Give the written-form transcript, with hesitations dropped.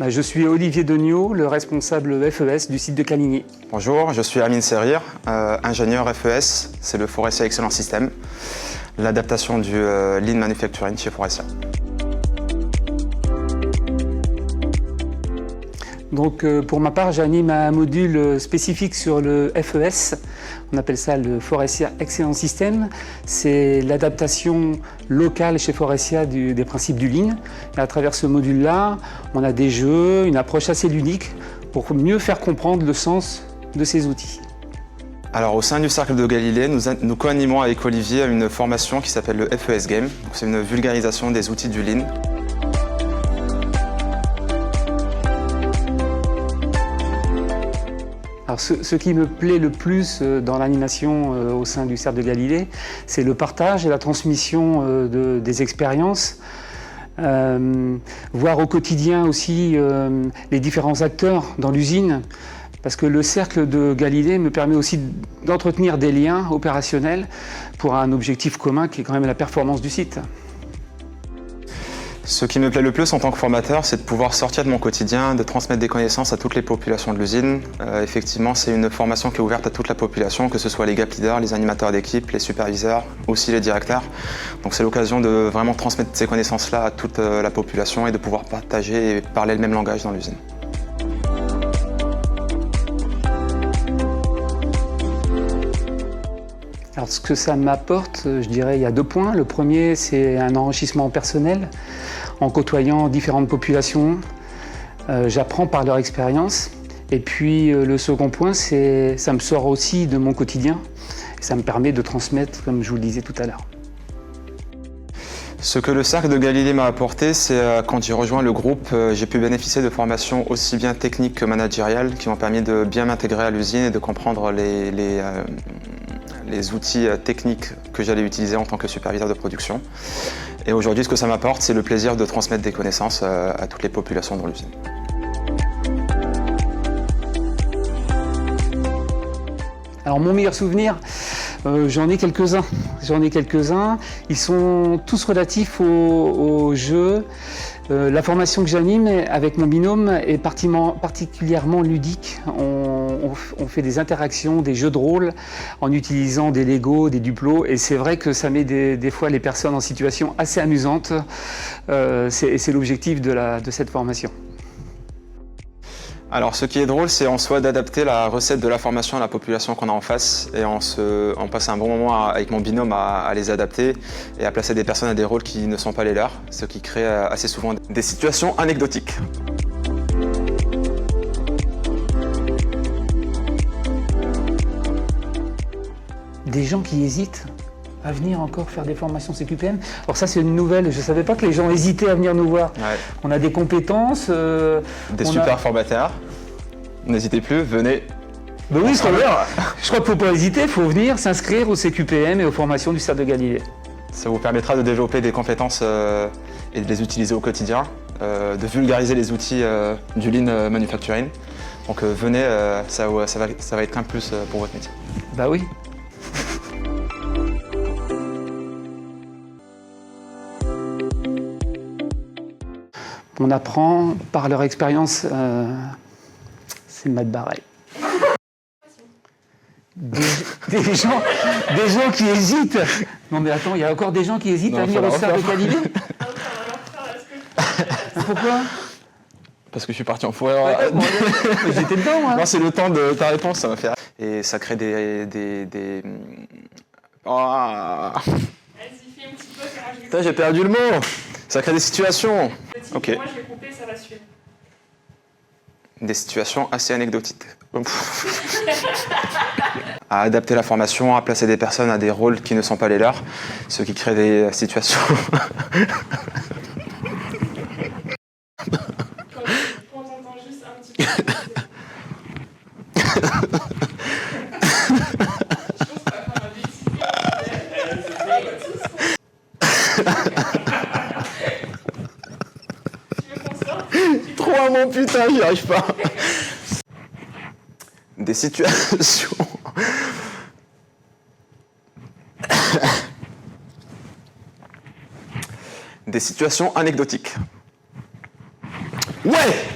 Je suis Olivier Degnaud, le responsable FES du site de Caligny. Bonjour, je suis Amine Serrir, ingénieur FES, c'est le Forestia Excellence System, l'adaptation du Lean Manufacturing chez Forestia. Donc, pour ma part, j'anime un module spécifique sur le FES. On appelle ça le Forestia Excellence System. C'est l'adaptation locale chez Forestia des principes du Lean. Et à travers ce module-là, on a des jeux, une approche assez ludique pour mieux faire comprendre le sens de ces outils. Alors, au sein du Cercle de Galilée, nous co-animons avec Olivier une formation qui s'appelle le FES Game. C'est une vulgarisation des outils du Lean. Alors ce qui me plaît le plus dans l'animation au sein du Cercle de Galilée, c'est le partage et la transmission des expériences, voir au quotidien aussi les différents acteurs dans l'usine, parce que le Cercle de Galilée me permet aussi d'entretenir des liens opérationnels pour un objectif commun qui est quand même la performance du site. Ce qui me plaît le plus en tant que formateur, c'est de pouvoir sortir de mon quotidien, de transmettre des connaissances à toutes les populations de l'usine. Effectivement, c'est une formation qui est ouverte à toute la population, que ce soit les gap leaders, les animateurs d'équipe, les superviseurs, aussi les directeurs. Donc c'est l'occasion de vraiment transmettre ces connaissances-là à toute la population et de pouvoir partager et parler le même langage dans l'usine. Alors ce que ça m'apporte, je dirais, il y a 2 points. Le premier, c'est un enrichissement personnel. En côtoyant différentes populations, j'apprends par leur expérience. Et puis le second point, c'est ça me sort aussi de mon quotidien. Et ça me permet de transmettre, comme je vous le disais tout à l'heure. Ce que le Cercle de Galilée m'a apporté, c'est quand j'ai rejoint le groupe, j'ai pu bénéficier de formations aussi bien techniques que managériales qui m'ont permis de bien m'intégrer à l'usine et de comprendre les outils techniques que j'allais utiliser en tant que superviseur de production. Et aujourd'hui, ce que ça m'apporte, c'est le plaisir de transmettre des connaissances à toutes les populations dans l'usine. Alors mon meilleur souvenir, j'en ai quelques-uns. Ils sont tous relatifs au jeu. La formation que j'anime avec mon binôme est particulièrement ludique. On fait des interactions, des jeux de rôle en utilisant des Lego, des Duplo, et c'est vrai que ça met des fois les personnes en situation assez amusante. C'est l'objectif de cette formation. Alors ce qui est drôle, c'est en soi d'adapter la recette de la formation à la population qu'on a en face et on passe un bon moment avec mon binôme à les adapter et à placer des personnes à des rôles qui ne sont pas les leurs, ce qui crée assez souvent des situations anecdotiques. Des gens qui hésitent à venir encore faire des formations CQPM. Alors ça c'est une nouvelle, je ne savais pas que les gens hésitaient à venir nous voir. Ouais. On a des compétences. Des super formateurs. N'hésitez plus, venez. Ben oui, je crois qu'il ne faut pas hésiter, il faut venir s'inscrire au CQPM et aux formations du Cercle de Galilée. Ça vous permettra de développer des compétences et de les utiliser au quotidien, de vulgariser les outils du Lean Manufacturing. Donc venez, ça va être un plus pour votre métier. Bah oui. On apprend par leur expérience, c'est mal barré. Des gens qui hésitent. Non mais attends, il y a encore des gens qui hésitent à venir au Cercle de Galilée. Pourquoi? Parce que je suis parti en forêt. Ouais, j'étais dedans, moi. Non, c'est le temps de ta réponse, ça va faire. Et ça crée Oh. Vas-y, fais un petit peu, ça rajoute. Putain, j'ai perdu le mot. Ça crée des situations. Ok. Moi, je vais couper, ça va suivre. Des situations assez anecdotiques. À adapter la formation, à placer des personnes à des rôles qui ne sont pas les leurs, ce qui crée des situations. Quand on entend juste un petit peu. Trop mon putain, j'y arrive pas. Des situations. Des situations anecdotiques. Ouais!